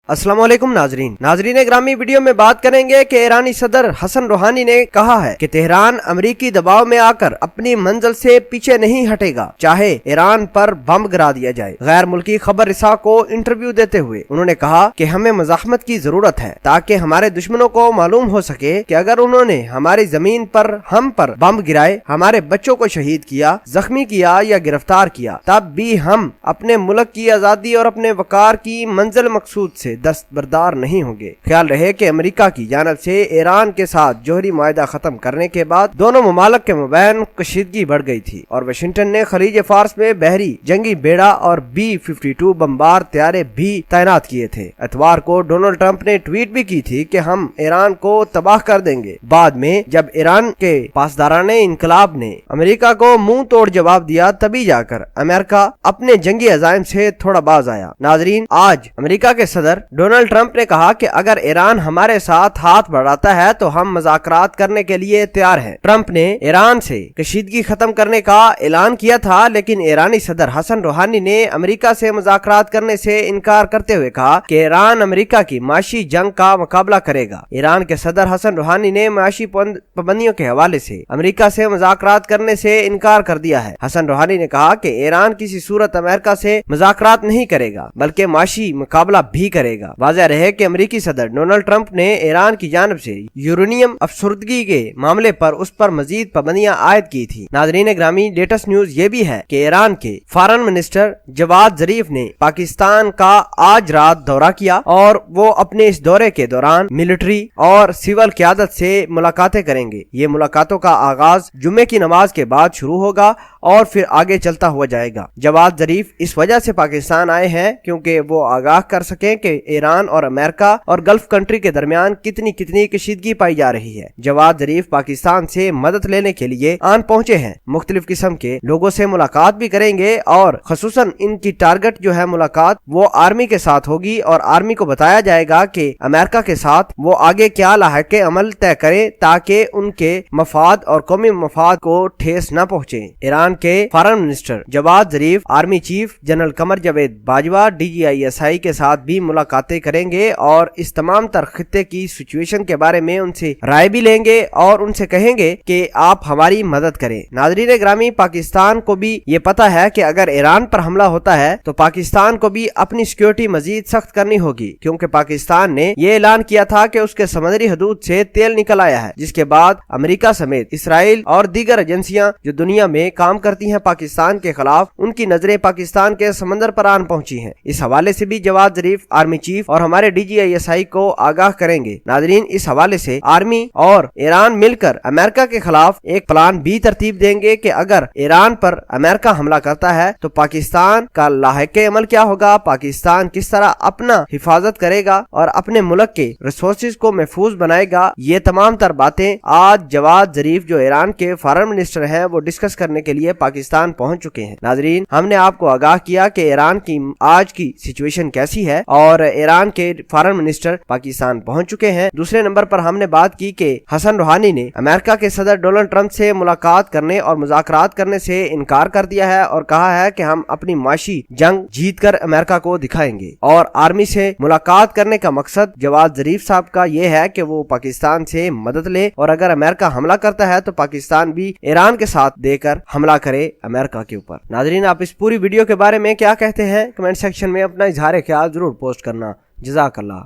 अस्सलाम वालेकुम नाजरीन ग्रामी वीडियो में बात करेंगे कि ईरानी सदर हसन रूहानी ने कहा है कि तेहरान अमेरिकी दबाव में आकर अपनी मंजिल से पीछे नहीं हटेगा, चाहे ईरान पर बम गिरा दिया जाए। गैर मुल्की खबर रिसा को इंटरव्यू देते हुए उन्होंने कहा कि हमें मज़ाहमत की जरूरत है ताकि हमारे दुश्मनों को मालूम हो सके कि अगर उन्होंने हमारी जमीन पर हम पर बम गिराए, हमारे बच्चों को शहीद किया, जख्मी किया या गिरफ्तार किया, तब भी हम अपने मुल्क की आजादी और अपने वकार की मंजिल मकसूद से दस्तबरदार नहीं होंगे। ख्याल रहे कि अमेरिका की जानब से ईरान के साथ जोहरी मुआहदा खत्म करने के बाद दोनों ममालिक के मबैन कशीदगी बढ़ गई थी और वाशिंगटन ने खलीज फारस में बहरी जंगी बेड़ा और B-52 बमबार तैयारे भी तैनात किए थे। इतवार को डोनाल्ड ट्रंप ने ट्वीट भी की थी कि हम ईरान को तबाह कर देंगे। बाद में जब ईरान के पासदाराने इनकलाब ने अमेरिका को मुंह तोड़ जवाब दिया, तभी जाकर अमेरिका अपने जंगी अज़ाइम से थोड़ा बाज आया। नाजरीन, आज अमेरिका के सदर डोनाल्ड ट्रंप ने कहा कि अगर ईरान हमारे साथ हाथ बढ़ाता है तो हम मुज़ाकरात करने के लिए तैयार हैं। ट्रंप ने ईरान से कशीदगी खत्म करने का ऐलान किया था, लेकिन ईरानी सदर हसन रूहानी ने अमेरिका से मुज़ाकरात करने से इनकार करते हुए कहा कि ईरान अमेरिका की माशी जंग का मुकाबला करेगा। ईरान के सदर हसन रूहानी ने माशी पाबंदियों के हवाले से अमेरिका से मुज़ाकरात करने से इनकार कर दिया है। हसन रूहानी ने कहा कि ईरान किसी सूरत अमेरिका से मुज़ाकरात नहीं करेगा बल्कि माशी मुकाबला भी करेगा। वाज़ेह रहे कि अमेरिकी सदर डोनाल्ड ट्रंप ने ईरान की जानिब से यूरेनियम अफसुर्दगी के मामले पर उस पर मजीद पाबंदियां आयद की थी। नाज़रीन ग्रामी, लेटेस्ट न्यूज ये भी है कि ईरान के फॉरेन मिनिस्टर जवाद जरीफ ने पाकिस्तान का आज रात दौरा किया और वो अपने इस दौरे के दौरान मिलिट्री और सिविल क़यादत से मुलाकातें करेंगे। ये मुलाकातों का आगाज जुम्मे की नमाज के बाद शुरू होगा और फिर आगे चलता हुआ जाएगा। जवाद जरीफ इस वजह से पाकिस्तान आए हैं क्योंकि वो आगाह कर सकें कि ईरान और अमेरिका और गल्फ कंट्री के दरमियान कितनी कशीदगी पाई जा रही है। जवाद जरीफ पाकिस्तान से मदद लेने के लिए आन पहुंचे हैं। मुख्तलिफ किस्म के लोगों से मुलाकात भी करेंगे और खसूसन इनकी टारगेट जो है मुलाकात वो आर्मी के साथ होगी और आर्मी को बताया जाएगा कि अमेरिका के साथ वो आगे क्या लाहके अमल तय करें ताकि उनके मफाद और कौमी मफाद को ठेस न पहुंचे। ईरान के फॉरेन मिनिस्टर जवाद जरीफ army chief general Qamar Javed Bajwa DGISI के साथ भी मुलाकातें करेंगे और इस तमाम तर खित्ते की सिचुएशन के बारे में उनसे राय भी लेंगे और उनसे कहेंगे कि आप हमारी मदद करें। नाज़रीन ग्रामी, पाकिस्तान को भी ये पता है कि अगर ईरान पर हमला होता है तो पाकिस्तान को भी अपनी सिक्योरिटी मजीद सख्त करनी होगी, क्योंकि पाकिस्तान ने ये ऐलान किया था कि उसके समुद्री हदूद से तेल निकल आया है, जिसके बाद अमेरिका समेत इसराइल और दीगर एजेंसियां जो दुनिया में काम करती हैं पाकिस्तान के खिलाफ, उनकी नजरें पाकिस्तान के समंदर पर आन पहुंची हैं। इस हवाले से भी जवाद जरीफ आर्मी चीफ और हमारे DGISI को आगाह करेंगे। नाज़रीन, इस हवाले से आर्मी और ईरान मिलकर अमेरिका के खिलाफ एक प्लान भी तरतीब देंगे कि अगर ईरान पर अमेरिका हमला करता है तो पाकिस्तान का लाहके अमल क्या होगा, पाकिस्तान किस तरह अपना हिफाजत करेगा और अपने मुल्क के रिसोर्सेज को महफूज बनाएगा। ये तमाम तर बातें आज जवाद जरीफ जो ईरान के फॉरेन मिनिस्टर हैं वो डिस्कस करने के लिए पाकिस्तान पहुंच चुके हैं। नाज़रीन, हमने आपको आगाह किया कि ईरान की आज की सिचुएशन कैसी है और ईरान के फॉरेन मिनिस्टर पाकिस्तान पहुंच चुके हैं। दूसरे नंबर पर हमने बात की कि हसन रूहानी ने अमेरिका के सदर डोनाल्ड ट्रंप से मुलाकात करने और मुज़ाकरात करने से इनकार कर दिया है और कहा है कि हम अपनी माशी जंग जीतकर अमेरिका को दिखाएंगे। और आर्मी से मुलाकात करने का मकसद जवाद जरीफ साहब का ये है कि वो पाकिस्तान से मदद ले और अगर अमेरिका हमला करता है तो पाकिस्तान भी ईरान के साथ देकर हमला करे अमेरिका के ऊपर। नाज़रीन, आप इस पूरी वीडियो के बारे में क्या कहते हैं? कमेंट सेक्शन में अपना इजहार ख्याल जरूर पोस्ट करना। जज़ाकल्लाह।